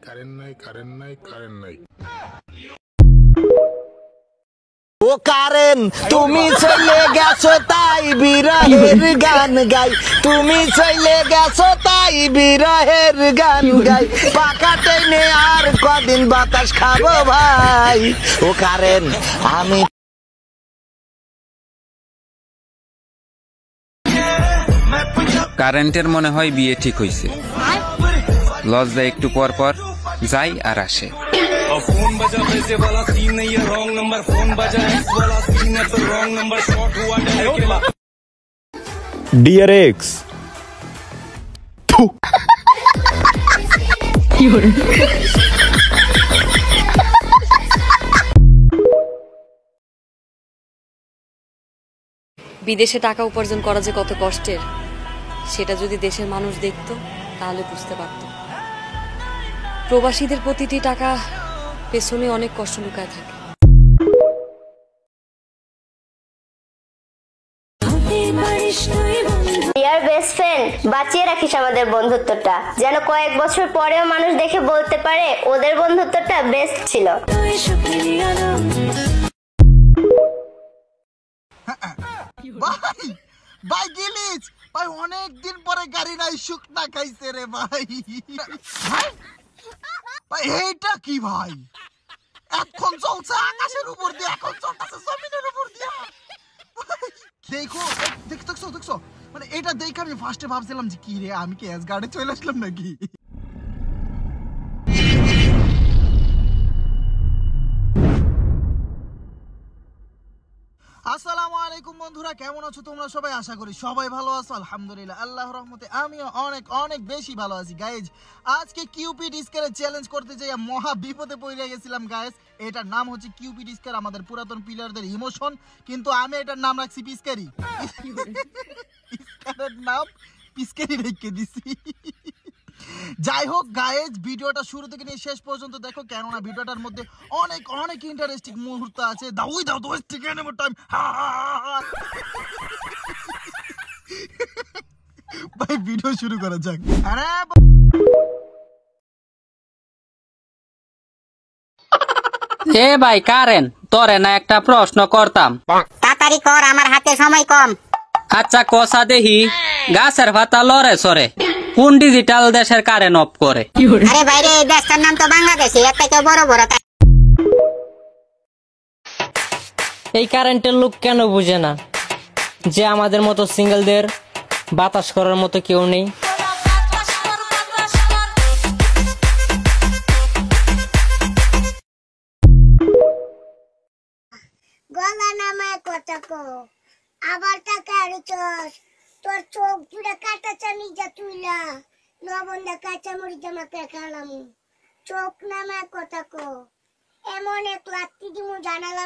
Current নাই। ও current তুমি চলে গেছো তাই বিরহের গান গাই, তুমি চলে গেছো তাই বিরহের গান গাই, পাকা টেনে আর কদিন বাতাস খাবো ভাই। ও কারেন আমি কারেন্টের মনে হয় বিয়ে ঠিক হইছে। লজ দেয় একটু পর পর, যাই আর আসে। फोन बजा वैसे वाला सीन नहीं है, रॉन्ग नंबर। फोन बजा इस वाला सीन है तो रॉन्ग नंबर। शॉट हुआ डियर एक्स বিদেশে টাকা উপার্জন করা যে কত কষ্টের, সেটা যদি দেশের মানুষ দেখতো তাহলে বুঝতে পারত। প্রবাসীদের প্রতিটি টাকা পেছনে অনেক কষ্ট লুকায় থাকে। ডিয়ার বেস্ট ফ্রেন্ড, বাঁচিয়ে রাখিস আমাদের বন্ধুত্বটা, যেন কয়েক বছর পরেও মানুষ দেখে বলতে পারে ওদের বন্ধুত্বটা বেস্ট ছিল। ভাই গিলিস ভাই, অনেকদিন পরে গাড়ি নাই শুকনা খাইছে রে ভাই। ভাই এইটা কি ভাই, এখন চলছে আকাশের উপর দিয়ে, এখন চলতেছে জমিনের উপর দিয়ে। দেখো দেখছো মানে এটা দেখে আমি ফার্স্টে ভাবছিলাম যে কি রে, আমি কি এস গার্ডে চলে আসলাম নাকি। আসসালামু আলাইকুম বন্ধুরা, কেমন আছো তোমরা সবাই? আশা করি সবাই ভালো আছো। আলহামদুলিল্লাহ, আল্লাহর রহমতে আমিও অনেক অনেক বেশি ভালো আছি। গাইজ আজকে কিউপিড স্কারে চ্যালেঞ্জ করতে যাই মহা বিপদে পড়ে গেছিলাম গাইজ। এটার নাম হচ্ছে কিউপিড স্কার, আমাদের পুরাতন প্লেয়ারদের ইমোশন, কিন্তু আমি এটার নাম রাখছি পিস্কারি। স্কারের নাম পিস্কারি রেখে দিছি। যাই হোক গাইজ, ভিডিওটা শুরু থেকে নিয়ে শেষ পর্যন্ত দেখো, কেননা ভিডিওটার মধ্যে অনেক অনেক ইন্টারেস্টিং মুহূর্ত আছে। দাও ঠিক আছে টাইম। ভাই ভিডিও শুরু করা যাক। আরে এ ভাই কারেন, তোরে না একটা প্রশ্ন করতাম। তাড়াতাড়ি কর, আমার হাতে সময় কম। আচ্ছা কষা দেহি, গাছের পাতা লড়ে সরে, কোন ডিজিটাল দেশের কারেন্ট অফ করে? আরে ভাই রে, দেশটার নাম তো বাংলাদেশ, এর থেকে বড় বড়। এই কারেন্টের লোক কেন বুঝে না যে আমাদের মতো সিঙ্গেলদের বাতাস করার মতো কেউ নেই? গলা নামায় কথা কো, আবার টাকা আড়ুচস, তোর চোখ পুরা কাটা চামি যা তুইলা, নবন্দা কাঁচা মরি জামাকে খালামু। চোখ নামায় কথা কো, এমন এক লাত্তি দিমু জানালা